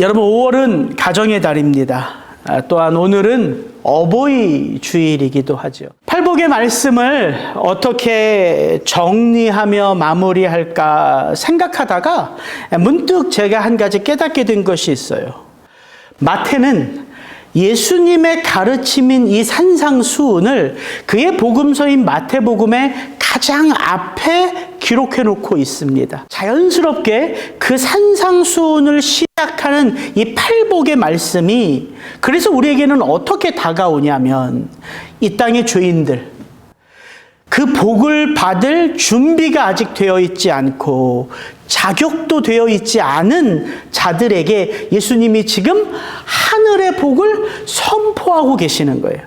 여러분, 5월은 가정의 달입니다. 또한 오늘은 어버이 주일이기도 하죠. 팔복의 말씀을 어떻게 정리하며 마무리할까 생각하다가 문득 제가 한 가지 깨닫게 된 것이 있어요. 마태는 예수님의 가르침인 이 산상수훈을 그의 복음서인 마태복음의 가장 앞에 기록해 놓고 있습니다. 자연스럽게 그 산상수훈을 시작하는 이 팔복의 말씀이 그래서 우리에게는 어떻게 다가오냐면, 이 땅의 죄인들, 그 복을 받을 준비가 아직 되어 있지 않고 자격도 되어 있지 않은 자들에게 예수님이 지금 하늘의 복을 선포하고 계시는 거예요.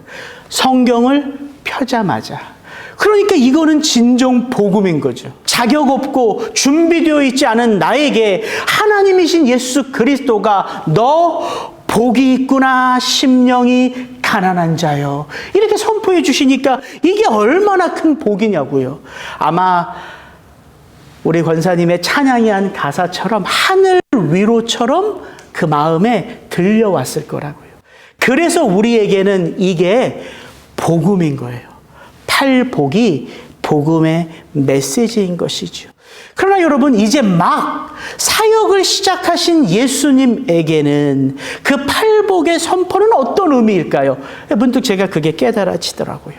성경을 펴자마자. 그러니까 이거는 진정 복음인 거죠. 자격 없고 준비되어 있지 않은 나에게 하나님이신 예수 그리스도가 너 복이 있구나, 심령이 가난한 자요, 이렇게 선포해 주시니까 이게 얼마나 큰 복이냐고요. 아마 우리 권사님의 찬양이 한 가사처럼 하늘 위로처럼 그 마음에 들려왔을 거라고요. 그래서 우리에게는 이게 복음인 거예요. 팔복이 복음의 메시지인 것이죠. 그러나 여러분, 이제 막 사역을 시작하신 예수님에게는 그 팔복의 선포는 어떤 의미일까요? 문득 제가 그게 깨달아지더라고요.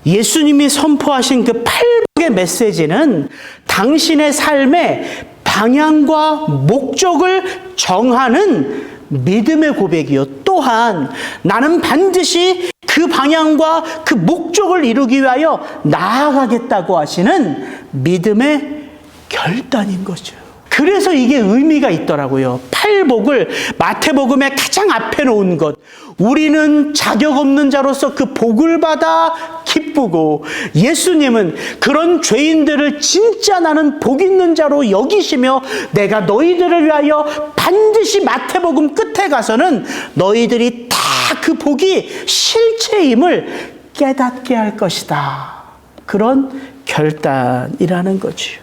예수님이 선포하신 그 팔복의 메시지는 당신의 삶의 방향과 목적을 정하는 믿음의 고백이요, 또한 나는 반드시 그 방향과 그 목적을 이루기 위하여 나아가겠다고 하시는 믿음의 결단인 거죠. 그래서 이게 의미가 있더라고요. 팔복을 마태복음의 가장 앞에 놓은 것. 우리는 자격 없는 자로서 그 복을 받아 기쁘고, 예수님은 그런 죄인들을 진짜 나는 복 있는 자로 여기시며 내가 너희들을 위하여 반드시 마태복음 끝에 가서는 너희들이 다 그 복이 실체임을 깨닫게 할 것이다. 그런 결단이라는 거죠.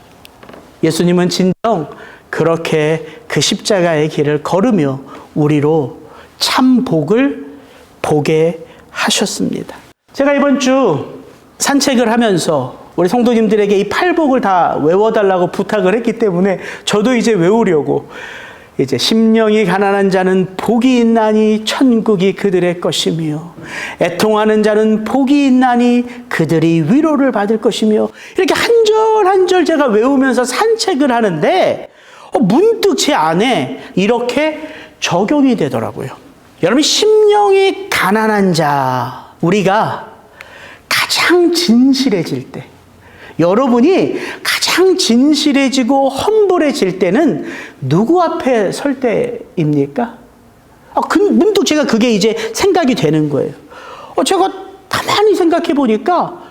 예수님은 진정 그렇게 그 십자가의 길을 걸으며 우리로 참 복을 보게 하셨습니다. 제가 이번 주 산책을 하면서 우리 성도님들에게 이 팔복을 다 외워달라고 부탁을 했기 때문에 저도 이제 외우려고, 이제 심령이 가난한 자는 복이 있나니 천국이 그들의 것이며, 애통하는 자는 복이 있나니 그들이 위로를 받을 것이며, 이렇게 한 절 한 절 제가 외우면서 산책을 하는데 문득 제 안에 이렇게 적용이 되더라고요. 여러분, 심령이 가난한 자, 우리가 가장 진실해질 때, 여러분이 가장 진실해지고 험불해질 때는 누구 앞에 설 때입니까? 문득 제가 그게 이제 생각이 되는 거예요. 제가 가만히 생각해 보니까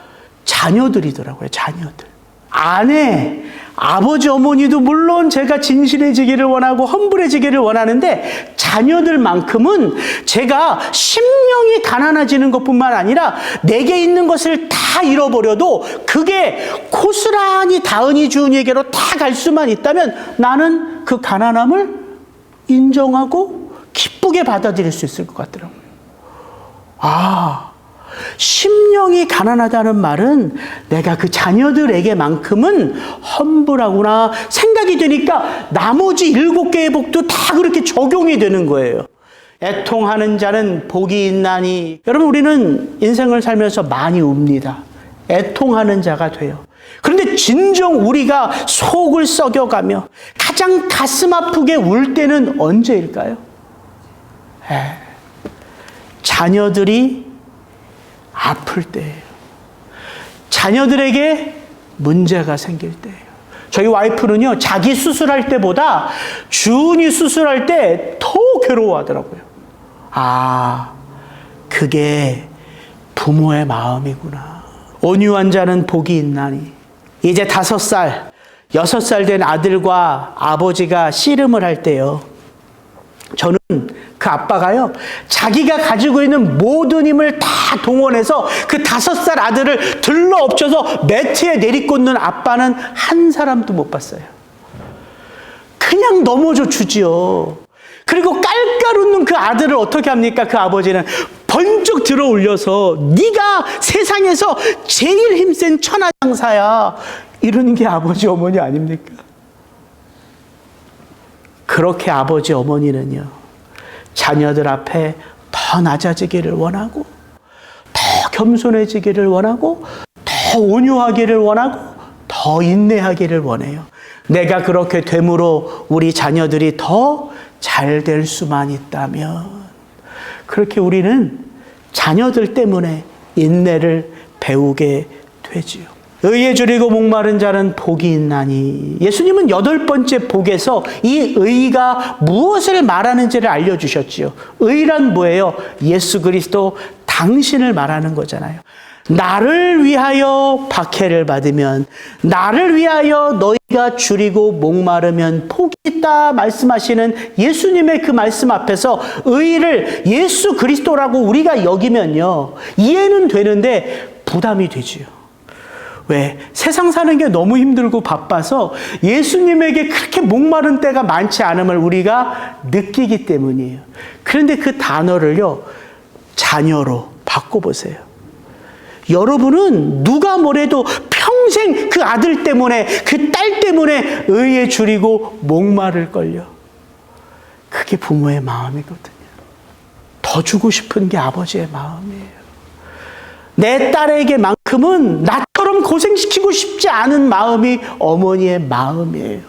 자녀들이더라고요. 자녀들. 아내, 아버지, 어머니도 물론 제가 진실해지기를 원하고 험불해지기를 원하는데, 자녀들만큼은 제가 심령이 가난해지는 것뿐만 아니라 내게 있는 것을 다 잃어버려도 그게 고스란히 다은이 주은이에게로 다 갈 수만 있다면 나는 그 가난함을 인정하고 기쁘게 받아들일 수 있을 것 같더라고요. 심령이 가난하다는 말은 내가 그 자녀들에게만큼은 험불하구나 생각이 되니까 나머지 7개의 복도 다 그렇게 적용이 되는 거예요. 애통하는 자는 복이 있나니. 여러분, 우리는 인생을 살면서 많이 웁니다. 애통하는 자가 돼요. 그런데 진정 우리가 속을 썩여가며 가장 가슴 아프게 울 때는 언제일까요? 자녀들이 아플 때예요. 자녀들에게 문제가 생길 때예요. 저희 와이프는요, 자기 수술할 때보다 주은이 수술할 때 더 괴로워하더라고요. 그게 부모의 마음이구나. 온유한 자는 복이 있나니. 이제 5살, 6살 된 아들과 아버지가 씨름을 할 때요, 저는 그 아빠가요, 자기가 가지고 있는 모든 힘을 다 동원해서 그 5살 아들을 들러 엎쳐서 매트에 내리꽂는 아빠는 한 사람도 못 봤어요. 그냥 넘어져 주지요. 그리고 깔깔 웃는 그 아들을 어떻게 합니까? 그 아버지는 번쩍 들어 올려서 네가 세상에서 제일 힘센 천하장사야, 이러는 게 아버지 어머니 아닙니까? 그렇게 아버지 어머니는요, 자녀들 앞에 더 낮아지기를 원하고, 더 겸손해지기를 원하고, 더 온유하기를 원하고, 더 인내하기를 원해요. 내가 그렇게 됨으로 우리 자녀들이 더 잘 될 수만 있다면, 그렇게 우리는 자녀들 때문에 인내를 배우게 되지요. 의에 줄이고 목마른 자는 복이 있나니. 예수님은 8번째 복에서 이 의가 무엇을 말하는지를 알려주셨지요. 의란 뭐예요? 예수 그리스도 당신을 말하는 거잖아요. 나를 위하여 박해를 받으면, 나를 위하여 너희가 줄이고 목마르면 복이 있다 말씀하시는 예수님의 그 말씀 앞에서 의를 예수 그리스도라고 우리가 여기면요, 이해는 되는데 부담이 되지요. 왜? 세상 사는 게 너무 힘들고 바빠서 예수님에게 그렇게 목마른 때가 많지 않음을 우리가 느끼기 때문이에요. 그런데 그 단어를요, 자녀로 바꿔보세요. 여러분은 누가 뭐래도 평생 그 아들 때문에, 그 딸 때문에 의에 줄이고 목마를걸요. 그게 부모의 마음이거든요. 더 주고 싶은 게 아버지의 마음이에요. 내 딸에게만큼은 나처럼 고생시키고 싶지 않은 마음이 어머니의 마음이에요.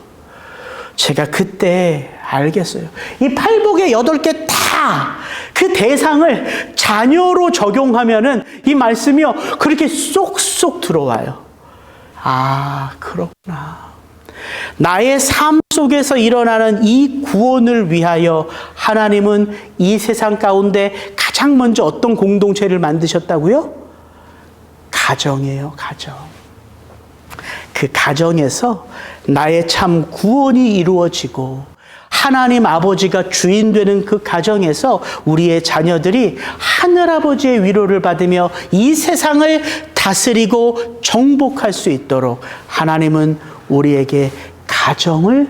제가 그때 알겠어요. 이 팔복의 8개 다 그 대상을 자녀로 적용하면은 이 말씀이요, 그렇게 쏙쏙 들어와요. 아, 그렇구나. 나의 삶 속에서 일어나는 이 구원을 위하여 하나님은 이 세상 가운데 가장 먼저 어떤 공동체를 만드셨다고요? 가정이에요, 가정. 그 가정에서 나의 참 구원이 이루어지고 하나님 아버지가 주인 되는 그 가정에서 우리의 자녀들이 하늘아버지의 위로를 받으며 이 세상을 다스리고 정복할 수 있도록 하나님은 우리에게 가정을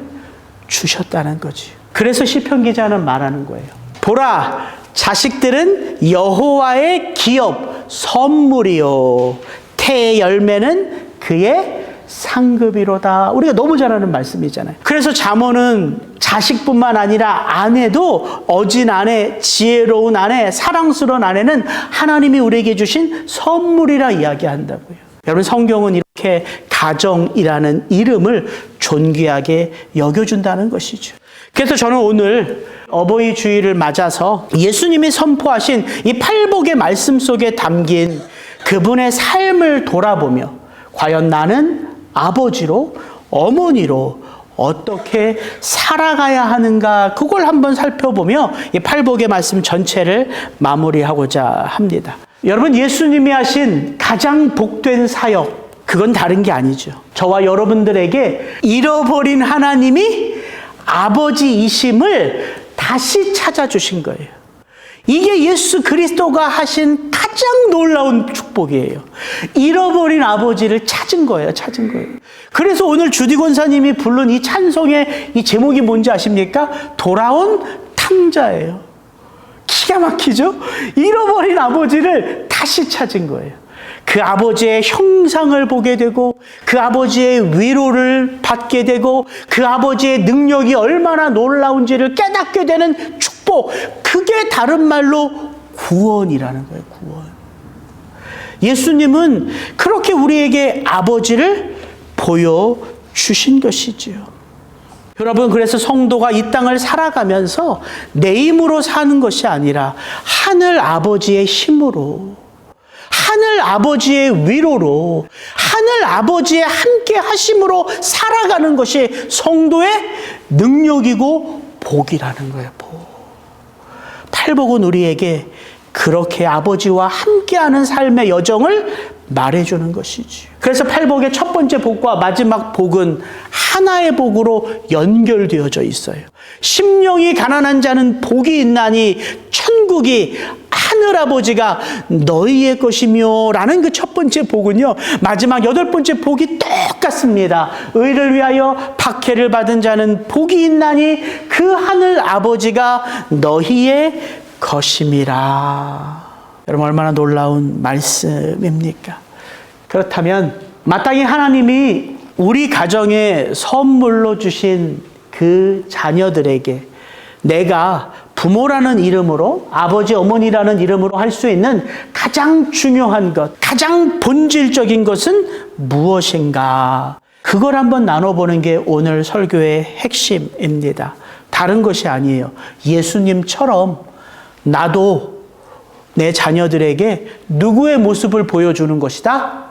주셨다는 거지. 그래서 시편 기자는 말하는 거예요. 보라, 자식들은 여호와의 기업 선물이요, 태의 열매는 그의 상급이로다. 우리가 너무 잘 아는 말씀이잖아요. 그래서 잠언은 자식뿐만 아니라 아내도, 어진 아내, 지혜로운 아내, 사랑스러운 아내는 하나님이 우리에게 주신 선물이라 이야기한다고요. 여러분, 성경은 이렇게 가정이라는 이름을 존귀하게 여겨준다는 것이죠. 그래서 저는 오늘 어버이 주일을 맞아서 예수님이 선포하신 이 팔복의 말씀 속에 담긴 그분의 삶을 돌아보며 과연 나는 아버지로, 어머니로 어떻게 살아가야 하는가, 그걸 한번 살펴보며 이 팔복의 말씀 전체를 마무리하고자 합니다. 여러분, 예수님이 하신 가장 복된 사역, 그건 다른 게 아니죠. 저와 여러분들에게 잃어버린 하나님이 아버지이심을 다시 찾아주신 거예요. 이게 예수 그리스도가 하신 가장 놀라운 축복이에요. 잃어버린 아버지를 찾은 거예요. 찾은 거예요. 그래서 오늘 주디 권사님이 부른 이 찬송의 이 제목이 뭔지 아십니까? 돌아온 탕자예요. 기가 막히죠? 잃어버린 아버지를 다시 찾은 거예요. 그 아버지의 형상을 보게 되고, 그 아버지의 위로를 받게 되고, 그 아버지의 능력이 얼마나 놀라운지를 깨닫게 되는 축복, 그게 다른 말로 구원이라는 거예요. 구원. 예수님은 그렇게 우리에게 아버지를 보여주신 것이지요. 여러분, 그래서 성도가 이 땅을 살아가면서 내 힘으로 사는 것이 아니라 하늘 아버지의 힘으로, 하늘 아버지의 위로로, 하늘 아버지의 함께 하심으로 살아가는 것이 성도의 능력이고 복이라는 거예요. 복. 팔복은 우리에게 그렇게 아버지와 함께하는 삶의 여정을 말해주는 것이지. 그래서 팔복의 첫 번째 복과 마지막 복은 하나의 복으로 연결되어져 있어요. 심령이 가난한 자는 복이 있나니 천국이 하늘 하늘아버지가 너희의 것이며 라는 그 첫 번째 복은요, 마지막 8번째 복이 똑같습니다. 의를 위하여 박해를 받은 자는 복이 있나니 그 하늘아버지가 너희의 것임이라. 여러분, 얼마나 놀라운 말씀입니까? 그렇다면 마땅히 하나님이 우리 가정에 선물로 주신 그 자녀들에게 내가 부모라는 이름으로, 아버지, 어머니라는 이름으로 할 수 있는 가장 중요한 것, 가장 본질적인 것은 무엇인가? 그걸 한번 나눠보는 게 오늘 설교의 핵심입니다. 다른 것이 아니에요. 예수님처럼 나도 내 자녀들에게 누구의 모습을 보여주는 것이다?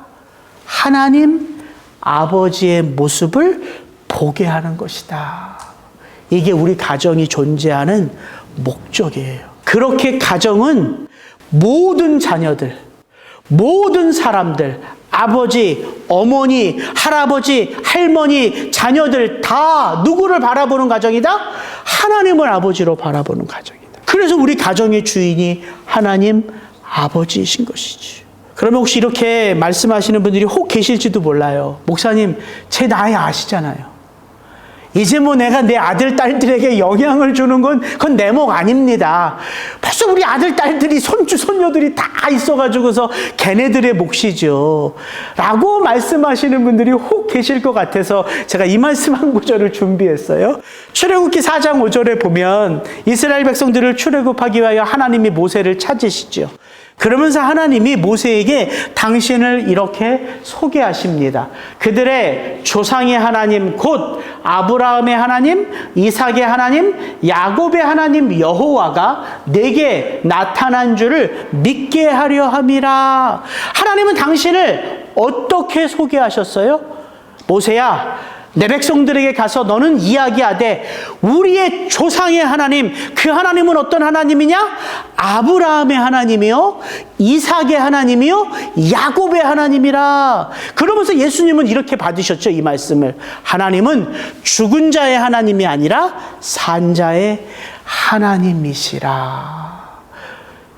하나님 아버지의 모습을 보게 하는 것이다. 이게 우리 가정이 존재하는 목적이에요. 그렇게 가정은 모든 자녀들, 모든 사람들, 아버지, 어머니, 할아버지, 할머니, 자녀들 다 누구를 바라보는 가정이다? 하나님을 아버지로 바라보는 가정이다. 그래서 우리 가정의 주인이 하나님 아버지이신 것이지. 그러면 혹시 이렇게 말씀하시는 분들이 혹 계실지도 몰라요. 목사님, 제 나이 아시잖아요. 이제 뭐 내가 내 아들, 딸들에게 영향을 주는 건 그건 내 목 아닙니다. 벌써 우리 아들, 딸들이 손주, 손녀들이 다 있어가지고서 걔네들의 몫이죠. 라고 말씀하시는 분들이 혹 계실 것 같아서 제가 이 말씀 한 구절을 준비했어요. 출애굽기 4장 5절에 보면 이스라엘 백성들을 출애굽하기 위하여 하나님이 모세를 찾으시죠. 그러면서 하나님이 모세에게 당신을 이렇게 소개하십니다. 그들의 조상의 하나님 곧 아브라함의 하나님, 이삭의 하나님, 야곱의 하나님 여호와가 내게 나타난 줄을 믿게 하려 함이라. 하나님은 당신을 어떻게 소개하셨어요? 모세야, 내 백성들에게 가서 너는 이야기하되 우리의 조상의 하나님, 그 하나님은 어떤 하나님이냐? 아브라함의 하나님이요, 이삭의 하나님이요, 야곱의 하나님이라. 그러면서 예수님은 이렇게 받으셨죠, 이 말씀을. 하나님은 죽은 자의 하나님이 아니라 산 자의 하나님이시라.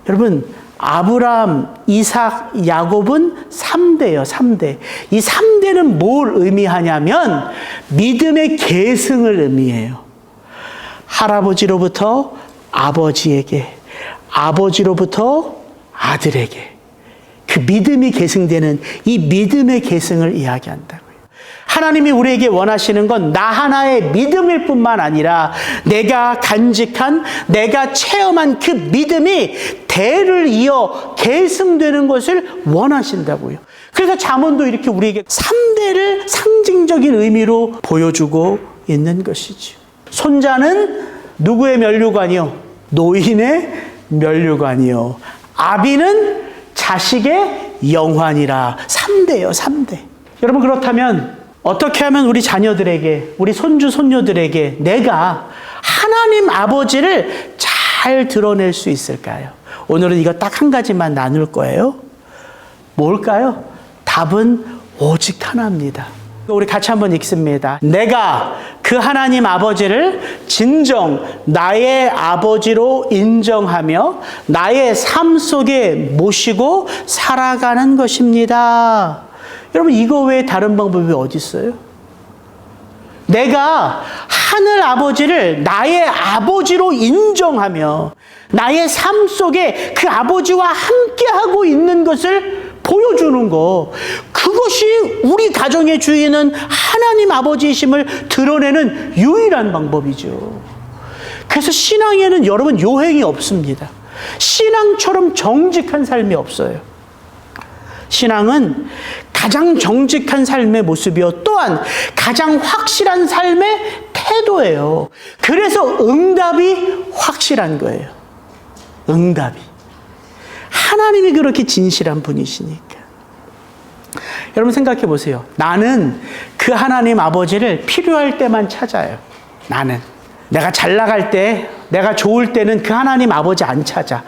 여러분, 아브라함, 이삭, 야곱은 3대예요, 3대. 이 3대는 뭘 의미하냐면 믿음의 계승을 의미해요. 할아버지로부터 아버지에게, 아버지로부터 아들에게. 그 믿음이 계승되는 이 믿음의 계승을 이야기한다고요. 하나님이 우리에게 원하시는 건 나 하나의 믿음일 뿐만 아니라 내가 간직한, 내가 체험한 그 믿음이 대를 이어 계승되는 것을 원하신다고요. 그래서 잠언도 이렇게 우리에게 3대를 상징적인 의미로 보여주고 있는 것이죠. 손자는 누구의 면류관이요? 노인의 면류관이요. 아비는 자식의 영환이라. 3대예요, 3대. 여러분, 그렇다면 어떻게 하면 우리 자녀들에게, 우리 손주, 손녀들에게 내가 하나님 아버지를 잘 드러낼 수 있을까요? 오늘은 이거 딱 한 가지만 나눌 거예요. 뭘까요? 답은 오직 하나입니다. 우리 같이 한번 읽습니다. 내가 그 하나님 아버지를 진정 나의 아버지로 인정하며 나의 삶 속에 모시고 살아가는 것입니다. 여러분, 이거 외에 다른 방법이 어디 있어요? 내가 하늘 아버지를 나의 아버지로 인정하며 나의 삶 속에 그 아버지와 함께하고 있는 것을 보여주는 거, 그것이 우리 가정의 주인은 하나님 아버지이심을 드러내는 유일한 방법이죠. 그래서 신앙에는 여러분 요행이 없습니다. 신앙처럼 정직한 삶이 없어요. 신앙은 가장 정직한 삶의 모습이요, 또한 가장 확실한 삶의 태도예요. 그래서 응답이 확실한 거예요. 응답이. 하나님이 그렇게 진실한 분이시니까. 여러분 생각해 보세요. 나는 그 하나님 아버지를 필요할 때만 찾아요. 나는. 내가 잘 나갈 때, 내가 좋을 때는 그 하나님 아버지 안 찾아.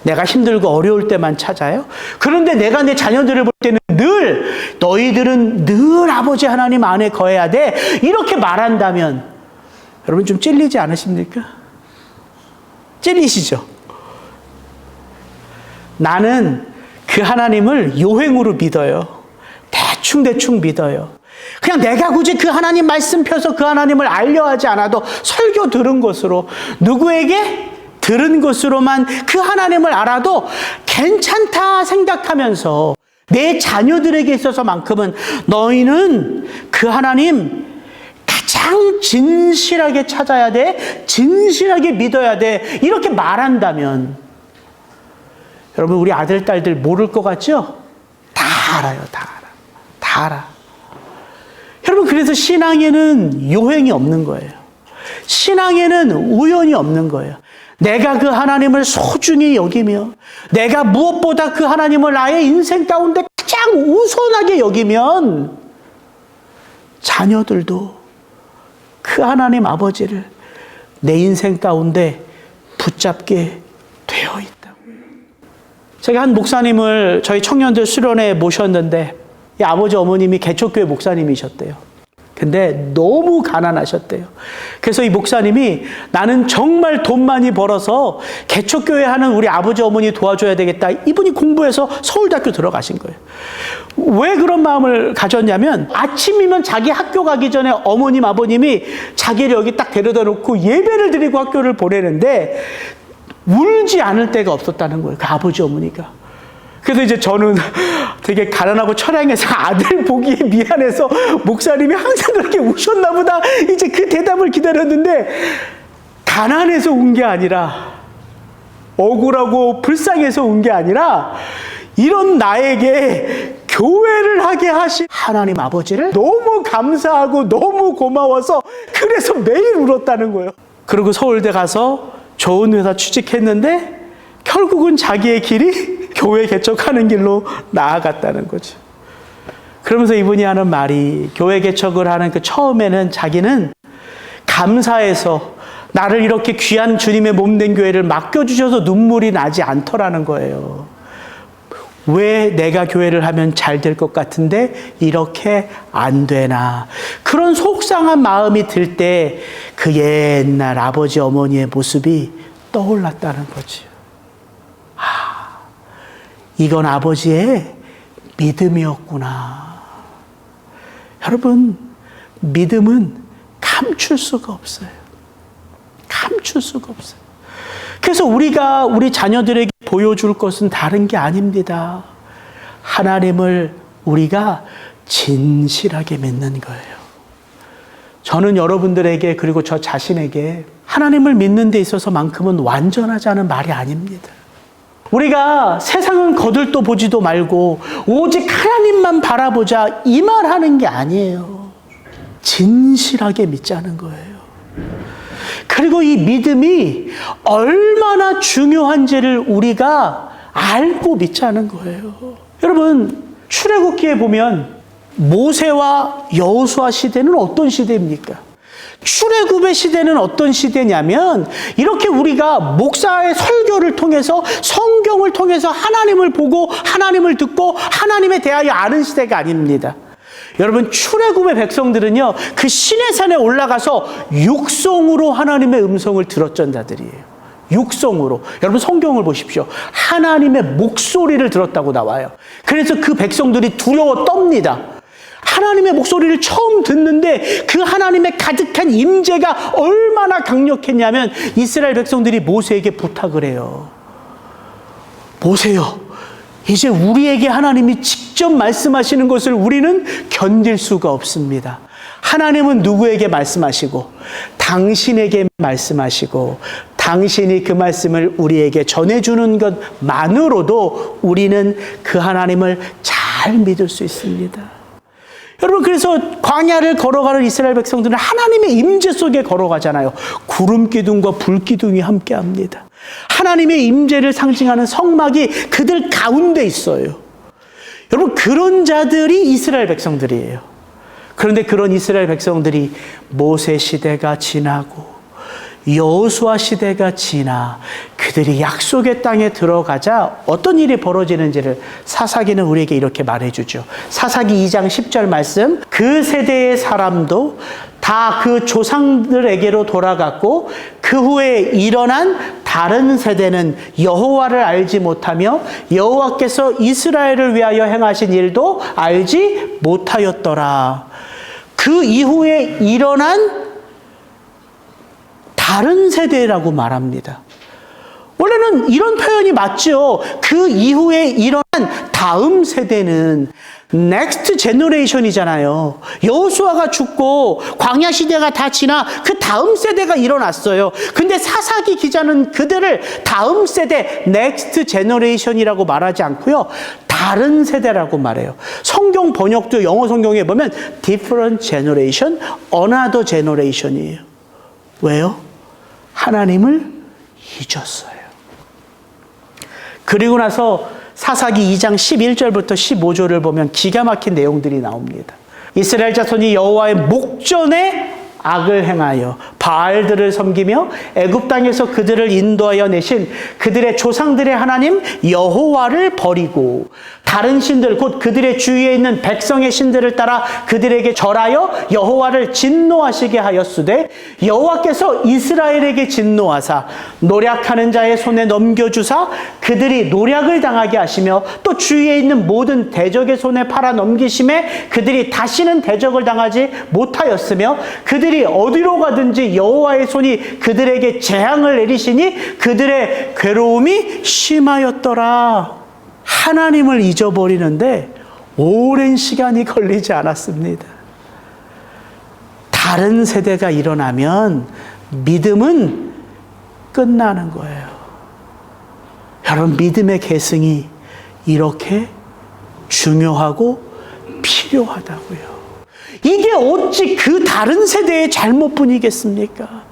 내가 힘들고 어려울 때만 찾아요. 그런데 내가 내 자녀들을 볼 때는 늘 너희들은 늘 아버지 하나님 안에 거해야 돼, 이렇게 말한다면 여러분 좀 찔리지 않으십니까? 찔리시죠? 나는 그 하나님을 요행으로 믿어요. 대충 믿어요. 그냥 내가 굳이 그 하나님 말씀 펴서 그 하나님을 알려 하지 않아도 설교 들은 것으로, 누구에게 들은 것으로만 그 하나님을 알아도 괜찮다 생각하면서 내 자녀들에게 있어서만큼은 너희는 그 하나님 가장 진실하게 찾아야 돼, 진실하게 믿어야 돼, 이렇게 말한다면, 여러분, 우리 아들, 딸들 모를 것 같죠? 다 알아요. 다 알아. 여러분, 그래서 신앙에는 요행이 없는 거예요. 신앙에는 우연이 없는 거예요. 내가 그 하나님을 소중히 여기며, 내가 무엇보다 그 하나님을 나의 인생 가운데 가장 우선하게 여기면, 자녀들도 그 하나님 아버지를 내 인생 가운데 붙잡게 되어 있다. 제가 한 목사님을 저희 청년들 수련회에 모셨는데, 이 아버지 어머님이 개척교회 목사님이셨대요. 근데 너무 가난하셨대요. 그래서 이 목사님이 나는 정말 돈 많이 벌어서 개척교회 하는 우리 아버지 어머니 도와줘야 되겠다. 이분이 공부해서 서울대학교 들어가신 거예요. 왜 그런 마음을 가졌냐면, 아침이면 자기 학교 가기 전에 어머님 아버님이 자기를 여기 딱 데려다 놓고 예배를 드리고 학교를 보내는데 울지 않을 때가 없었다는 거예요. 그 아버지 어머니가. 그래서 이제 저는 되게 가난하고 처량해서 아들 보기에 미안해서 목사님이 항상 그렇게 우셨나 보다, 이제 그 대답을 기다렸는데, 가난해서 운 게 아니라, 억울하고 불쌍해서 운 게 아니라, 이런 나에게 교회를 하게 하신 하나님 아버지를 너무 감사하고 너무 고마워서 그래서 매일 울었다는 거예요. 그리고 서울대 가서 좋은 회사 취직했는데 결국은 자기의 길이 교회 개척하는 길로 나아갔다는 거죠. 그러면서 이분이 하는 말이, 교회 개척을 하는 그 처음에는 자기는 감사해서 나를 이렇게 귀한 주님의 몸된 교회를 맡겨주셔서 눈물이 나지 않더라는 거예요. 왜 내가 교회를 하면 잘 될 것 같은데 이렇게 안 되나. 그런 속상한 마음이 들 때 그 옛날 아버지 어머니의 모습이 떠올랐다는 거죠. 이건 아버지의 믿음이었구나. 여러분, 믿음은 감출 수가 없어요. 감출 수가 없어요. 그래서 우리가 우리 자녀들에게 보여줄 것은 다른 게 아닙니다. 하나님을 우리가 진실하게 믿는 거예요. 저는 여러분들에게, 그리고 저 자신에게 하나님을 믿는 데 있어서만큼은 완전하자는 말이 아닙니다. 우리가 세상은 거들떠 보지도 말고 오직 하나님만 바라보자, 이 말 하는 게 아니에요. 진실하게 믿자는 거예요. 그리고 이 믿음이 얼마나 중요한지를 우리가 알고 믿자는 거예요. 여러분, 출애굽기에 보면 모세와 여호수아 시대는 어떤 시대입니까? 출애굽의 시대는 어떤 시대냐면, 이렇게 우리가 목사의 설교를 통해서, 성경을 통해서 하나님을 보고 하나님을 듣고 하나님에 대하여 아는 시대가 아닙니다. 여러분, 출애굽의 백성들은요, 그 시내산에 올라가서 육성으로 하나님의 음성을 들었던 자들이에요. 육성으로. 여러분, 성경을 보십시오. 하나님의 목소리를 들었다고 나와요. 그래서 그 백성들이 두려워 떱니다. 하나님의 목소리를 처음 듣는데 그 하나님의 가득한 임재가 얼마나 강력했냐면, 이스라엘 백성들이 모세에게 부탁을 해요. 모세요, 이제 우리에게 하나님이 직접 말씀하시는 것을 우리는 견딜 수가 없습니다. 하나님은 누구에게 말씀하시고 당신에게 말씀하시고 당신이 그 말씀을 우리에게 전해주는 것만으로도 우리는 그 하나님을 잘 믿을 수 있습니다. 여러분, 그래서 광야를 걸어가는 이스라엘 백성들은 하나님의 임재 속에 걸어가잖아요. 구름 기둥과 불 기둥이 함께합니다. 하나님의 임재를 상징하는 성막이 그들 가운데 있어요. 여러분, 그런 자들이 이스라엘 백성들이에요. 그런데 그런 이스라엘 백성들이 모세 시대가 지나고 여호수아 시대가 지나 그들이 약속의 땅에 들어가자 어떤 일이 벌어지는지를 사사기는 우리에게 이렇게 말해주죠. 사사기 2장 10절 말씀, 그 세대의 사람도 다 그 조상들에게로 돌아갔고 그 후에 일어난 다른 세대는 여호와를 알지 못하며 여호와께서 이스라엘을 위하여 행하신 일도 알지 못하였더라. 그 이후에 일어난 다른 세대라고 말합니다. 원래는 이런 표현이 맞죠. 그 이후에 일어난 다음 세대는 넥스트 제너레이션이잖아요. 여호수아가 죽고 광야 시대가 다 지나 그 다음 세대가 일어났어요. 근데 사사기 기자는 그들을 다음 세대 넥스트 제너레이션이라고 말하지 않고요. 다른 세대라고 말해요. 성경 번역도 영어 성경에 보면 different generation, another generation이에요. 왜요? 하나님을 잊었어요. 그리고 나서 사사기 2장 11절부터 15절을 보면 기가 막힌 내용들이 나옵니다. 이스라엘 자손이 여호와의 목전에 악을 행하여 바알들을 섬기며 애굽 땅에서 그들을 인도하여 내신 그들의 조상들의 하나님 여호와를 버리고 다른 신들 곧 그들의 주위에 있는 백성의 신들을 따라 그들에게 절하여 여호와를 진노하시게 하였으되 여호와께서 이스라엘에게 진노하사 노략하는 자의 손에 넘겨주사 그들이 노략을 당하게 하시며 또 주위에 있는 모든 대적의 손에 팔아 넘기심에 그들이 다시는 대적을 당하지 못하였으며 그들이 어디로 가든지 여호와의 손이 그들에게 재앙을 내리시니 그들의 괴로움이 심하였더라. 하나님을 잊어버리는데 오랜 시간이 걸리지 않았습니다. 다른 세대가 일어나면 믿음은 끝나는 거예요. 여러분, 믿음의 계승이 이렇게 중요하고 필요하다고요. 이게 어찌 그 다른 세대의 잘못뿐이겠습니까?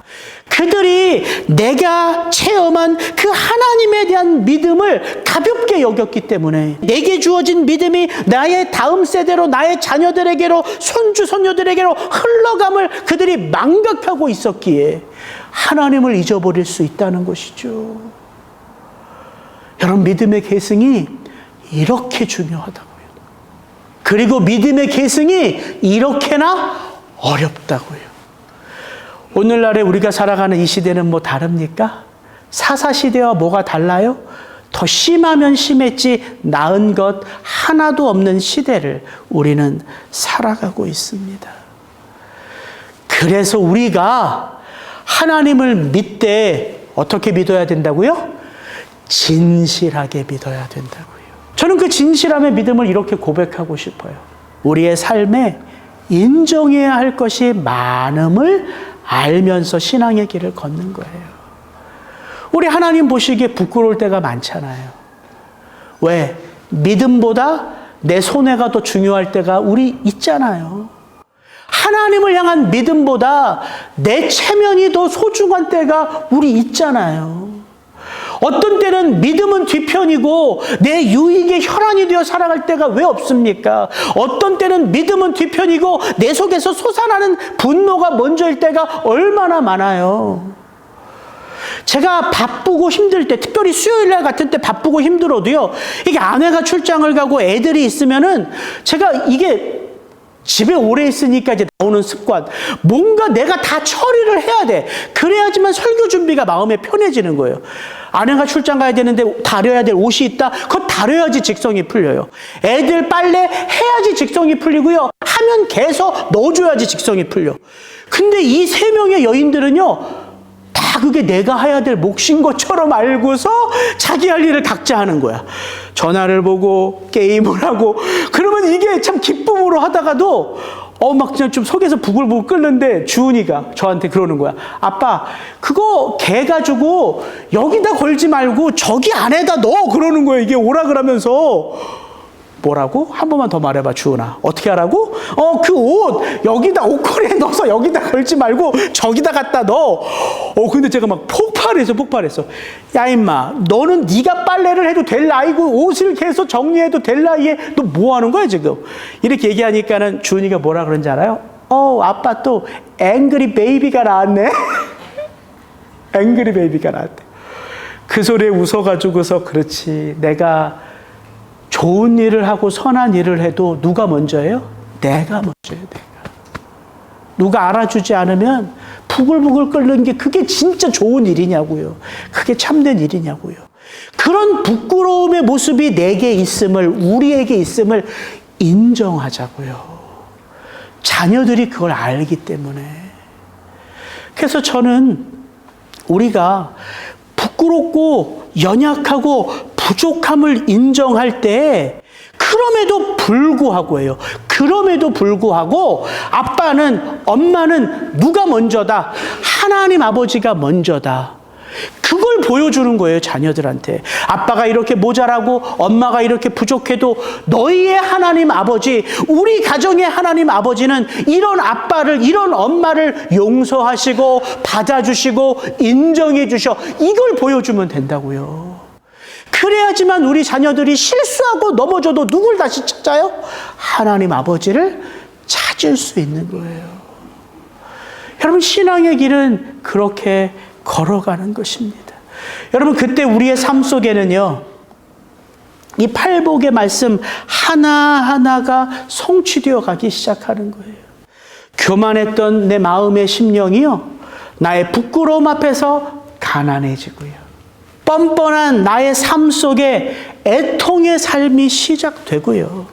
그들이 내가 체험한 그 하나님에 대한 믿음을 가볍게 여겼기 때문에 내게 주어진 믿음이 나의 다음 세대로 나의 자녀들에게로 손주 손녀들에게로 흘러감을 그들이 망각하고 있었기에 하나님을 잊어버릴 수 있다는 것이죠. 여러분, 믿음의 계승이 이렇게 중요하다고요. 그리고 믿음의 계승이 이렇게나 어렵다고요. 오늘날에 우리가 살아가는 이 시대는 뭐 다릅니까? 사사시대와 뭐가 달라요? 더 심하면 심했지 나은 것 하나도 없는 시대를 우리는 살아가고 있습니다. 그래서 우리가 하나님을 믿되 어떻게 믿어야 된다고요? 진실하게 믿어야 된다고요. 저는 그 진실함의 믿음을 이렇게 고백하고 싶어요. 우리의 삶에 인정해야 할 것이 많음을 알면서 신앙의 길을 걷는 거예요. 우리 하나님 보시기에 부끄러울 때가 많잖아요. 왜? 믿음보다 내 손해가 더 중요할 때가 우리 있잖아요. 하나님을 향한 믿음보다 내 체면이 더 소중한 때가 우리 있잖아요. 어떤 때는 믿음은 뒤편이고 내 유익의 혈안이 되어 살아갈 때가 왜 없습니까? 어떤 때는 믿음은 뒤편이고 내 속에서 솟아나는 분노가 먼저일 때가 얼마나 많아요. 제가 바쁘고 힘들 때, 특별히 수요일날 같은 때 바쁘고 힘들어도요, 이게 아내가 출장을 가고 애들이 있으면은 제가 이게 집에 오래 있으니까 이제 나오는 습관, 뭔가 내가 다 처리를 해야 돼. 그래야지만 설교 준비가 마음에 편해지는 거예요. 아내가 출장 가야 되는데 다려야 될 옷이 있다? 그거 다려야지 직성이 풀려요. 애들 빨래 해야지 직성이 풀리고요. 하면 개서 넣어줘야지 직성이 풀려. 근데 이 세 명의 여인들은요, 다 그게 내가 해야 될 몫인 것처럼 알고서 자기 할 일을 각자 하는 거야. 전화를 보고 게임을 하고, 그러면 이게 참 기쁨으로 하다가도 막 그냥 좀 속에서 부글부글 끓는데 주은이가 저한테 그러는 거야. 아빠, 그거 개 가지고 여기다 걸지 말고 저기 안에다 넣어. 그러는 거야. 이게 오라 그러면서. 뭐라고? 한 번만 더 말해봐, 주은아. 어떻게 하라고? 그 옷 여기다 옷걸이에 넣어서 여기다 걸지 말고 저기다 갖다 넣어. 근데 제가 막 폭발했어. 야, 임마, 너는 네가 빨래를 해도 될 나이고 옷을 계속 정리해도 될 나이에 너 뭐 하는 거야 지금? 이렇게 얘기하니까는 주은이가 뭐라 그런지 알아요? 아빠 또 앵그리 베이비가 나왔네. 앵그리 베이비가 나왔대. 그 소리에 웃어가지고서 그렇지. 내가 좋은 일을 하고 선한 일을 해도 누가 먼저예요? 내가 먼저예요. 내가. 누가 알아주지 않으면 부글부글 끓는 게 그게 진짜 좋은 일이냐고요. 그게 참된 일이냐고요. 그런 부끄러움의 모습이 내게 있음을, 우리에게 있음을 인정하자고요. 자녀들이 그걸 알기 때문에. 그래서 저는 우리가 부끄럽고 연약하고 부족함을 인정할 때 그럼에도 불구하고예요. 그럼에도 불구하고 아빠는, 엄마는 누가 먼저다? 하나님 아버지가 먼저다. 그걸 보여주는 거예요, 자녀들한테. 아빠가 이렇게 모자라고 엄마가 이렇게 부족해도 너희의 하나님 아버지, 우리 가정의 하나님 아버지는 이런 아빠를, 이런 엄마를 용서하시고 받아주시고 인정해 주셔. 이걸 보여주면 된다고요. 그래야지만 우리 자녀들이 실수하고 넘어져도 누굴 다시 찾아요? 하나님 아버지를 찾을 수 있는 거예요. 여러분, 신앙의 길은 그렇게 걸어가는 것입니다. 여러분, 그때 우리의 삶 속에는요, 이 팔복의 말씀 하나하나가 성취되어 가기 시작하는 거예요. 교만했던 내 마음의 심령이요, 나의 부끄러움 앞에서 가난해지고요. 뻔뻔한 나의 삶 속에 애통의 삶이 시작되고요.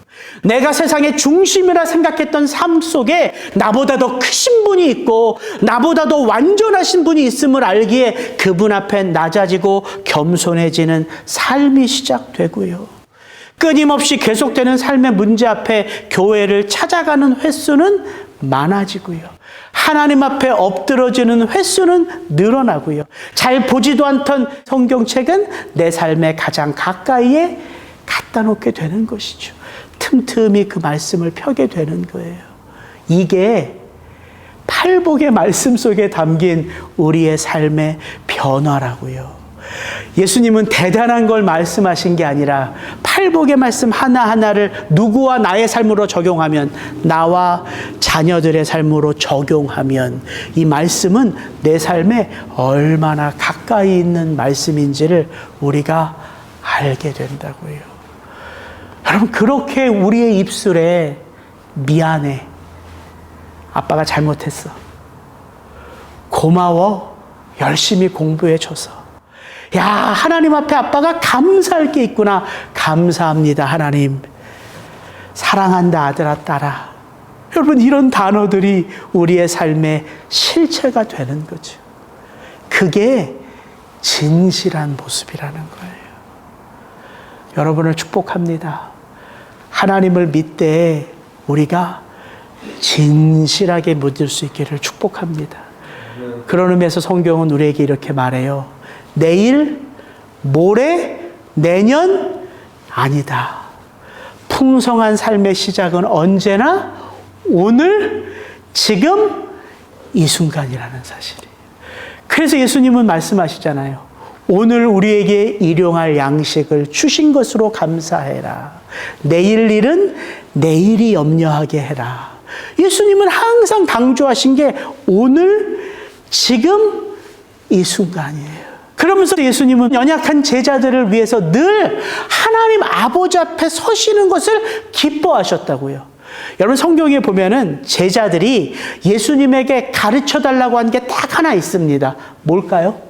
내가 세상의 중심이라 생각했던 삶 속에 나보다 더 크신 분이 있고 나보다 더 완전하신 분이 있음을 알기에 그분 앞에 낮아지고 겸손해지는 삶이 시작되고요. 끊임없이 계속되는 삶의 문제 앞에 교회를 찾아가는 횟수는 많아지고요. 하나님 앞에 엎드러지는 횟수는 늘어나고요. 잘 보지도 않던 성경책은 내 삶의 가장 가까이에 갖다 놓게 되는 것이죠. 틈틈이 그 말씀을 펴게 되는 거예요. 이게 팔복의 말씀 속에 담긴 우리의 삶의 변화라고요. 예수님은 대단한 걸 말씀하신 게 아니라 팔복의 말씀 하나하나를 누구와 나의 삶으로 적용하면, 나와 자녀들의 삶으로 적용하면 이 말씀은 내 삶에 얼마나 가까이 있는 말씀인지를 우리가 알게 된다고요. 여러분, 그렇게 우리의 입술에 미안해, 아빠가 잘못했어, 고마워, 열심히 공부해줘서, 야, 하나님 앞에 아빠가 감사할 게 있구나, 감사합니다 하나님, 사랑한다 아들아 딸아. 여러분, 이런 단어들이 우리의 삶의 실체가 되는 거죠. 그게 진실한 모습이라는 거예요. 여러분을 축복합니다. 하나님을 믿되 우리가 진실하게 믿을 수 있기를 축복합니다. 그런 의미에서 성경은 우리에게 이렇게 말해요. 내일, 모레, 내년 아니다. 풍성한 삶의 시작은 언제나 오늘, 지금, 이 순간이라는 사실이에요. 그래서 예수님은 말씀하시잖아요. 오늘 우리에게 일용할 양식을 주신 것으로 감사해라. 내일 일은 내일이 염려하게 해라. 예수님은 항상 강조하신 게 오늘, 지금, 이 순간이에요. 그러면서 예수님은 연약한 제자들을 위해서 늘 하나님 아버지 앞에 서시는 것을 기뻐하셨다고요. 여러분, 성경에 보면은 제자들이 예수님에게 가르쳐 달라고 한 게 딱 하나 있습니다. 뭘까요?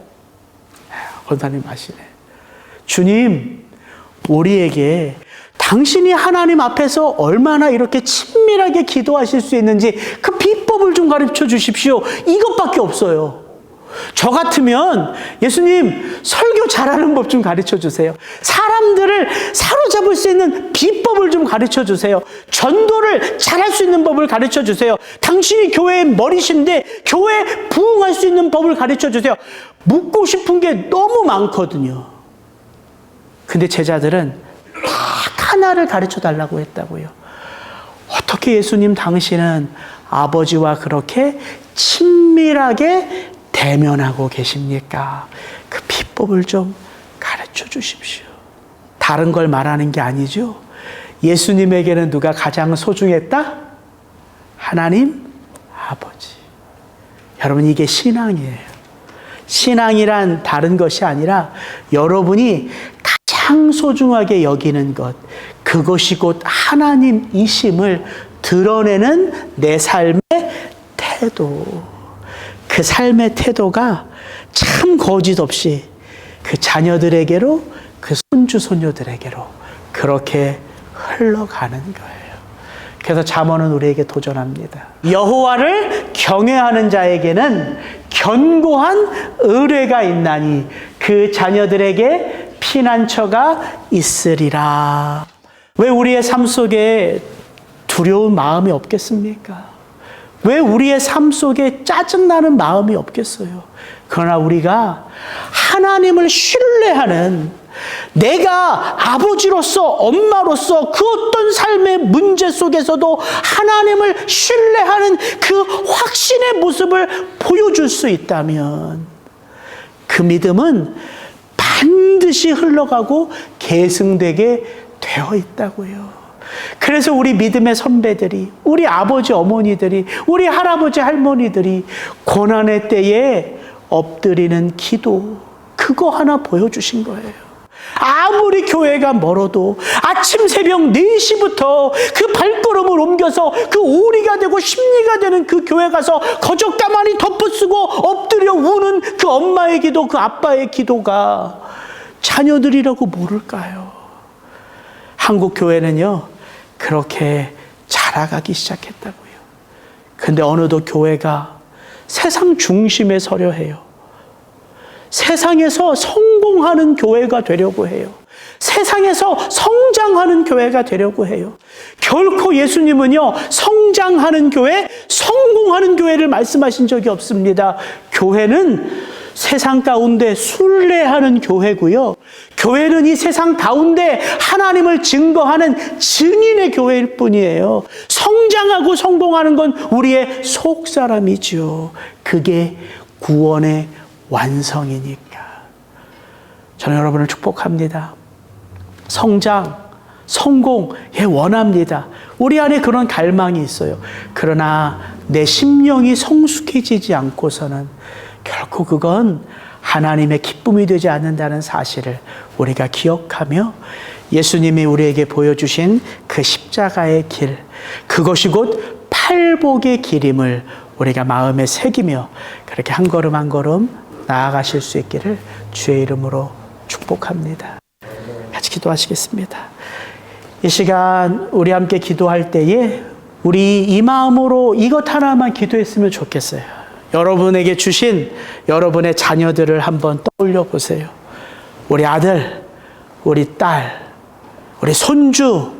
권사님 아시네. 주님, 우리에게 당신이 하나님 앞에서 얼마나 이렇게 친밀하게 기도하실 수 있는지 그 비법을 좀 가르쳐 주십시오. 이것밖에 없어요. 저 같으면 예수님, 설교 잘하는 법 좀 가르쳐 주세요. 사람들을 사로잡을 수 있는 비법을 좀 가르쳐 주세요. 전도를 잘할 수 있는 법을 가르쳐 주세요. 당신이 교회의 머리신데 교회에 부응할 수 있는 법을 가르쳐 주세요. 묻고 싶은 게 너무 많거든요. 근데 제자들은 딱 하나를 가르쳐 달라고 했다고요. 어떻게 예수님, 당신은 아버지와 그렇게 친밀하게 대면하고 계십니까? 그 비법을 좀 가르쳐 주십시오. 다른 걸 말하는 게 아니죠. 예수님에게는 누가 가장 소중했다? 하나님 아버지. 여러분, 이게 신앙이에요. 신앙이란 다른 것이 아니라 여러분이 가장 소중하게 여기는 것, 그것이 곧 하나님이심을 드러내는 내 삶의 태도. 그 삶의 태도가 참 거짓 없이 그 자녀들에게로, 그 손주 손녀들에게로 그렇게 흘러가는 거예요. 그래서 잠언은 우리에게 도전합니다. 여호와를 경외하는 자에게는 견고한 의뢰가 있나니 그 자녀들에게 피난처가 있으리라. 왜 우리의 삶 속에 두려운 마음이 없겠습니까? 왜 우리의 삶 속에 짜증나는 마음이 없겠어요? 그러나 우리가 하나님을 신뢰하는, 내가 아버지로서, 엄마로서 그 어떤 삶의 문제 속에서도 하나님을 신뢰하는 그 확신의 모습을 보여줄 수 있다면 그 믿음은 반드시 흘러가고 계승되게 되어 있다고요. 그래서 우리 믿음의 선배들이, 우리 아버지 어머니들이, 우리 할아버지 할머니들이 고난의 때에 엎드리는 기도, 그거 하나 보여주신 거예요. 아무리 교회가 멀어도 아침 새벽 4시부터 그 발걸음을 옮겨서 그 오리가 되고 심리가 되는 그 교회 가서 거적 가만히 덮어쓰고 엎드려 우는 그 엄마의 기도, 그 아빠의 기도가 자녀들이라고 모를까요? 한국 교회는요, 그렇게 자라가기 시작했다고요. 근데 어느덧 교회가 세상 중심에 서려 해요. 세상에서 성공하는 교회가 되려고 해요. 세상에서 성장하는 교회가 되려고 해요. 결코 예수님은요, 성장하는 교회, 성공하는 교회를 말씀하신 적이 없습니다. 교회는 세상 가운데 순례하는 교회고요. 교회는 이 세상 가운데 하나님을 증거하는 증인의 교회일 뿐이에요. 성장하고 성공하는 건 우리의 속사람이죠. 그게 구원의 완성이니까. 저는 여러분을 축복합니다. 성장, 성공, 원합니다. 우리 안에 그런 갈망이 있어요. 그러나 내 심령이 성숙해지지 않고서는 결코 그건 하나님의 기쁨이 되지 않는다는 사실을 우리가 기억하며 예수님이 우리에게 보여주신 그 십자가의 길, 그것이 곧 팔복의 길임을 우리가 마음에 새기며 그렇게 한 걸음 한 걸음 나아가실 수 있기를 주의 이름으로 축복합니다. 같이 기도하시겠습니다. 이 시간 우리 함께 기도할 때에 우리 이 마음으로 이것 하나만 기도했으면 좋겠어요. 여러분에게 주신 여러분의 자녀들을 한번 떠올려 보세요. 우리 아들, 우리 딸, 우리 손주,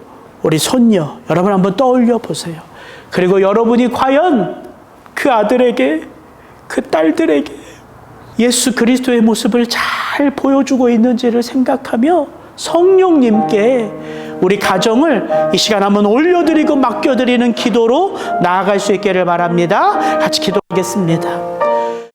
우리 손녀, 여러분 한번 떠올려 보세요. 그리고 여러분이 과연 그 아들에게, 그 딸들에게 예수 그리스도의 모습을 잘 보여주고 있는지를 생각하며 성령님께 우리 가정을 이 시간 한번 올려드리고 맡겨드리는 기도로 나아갈 수 있기를 바랍니다. 같이 기도하겠습니다.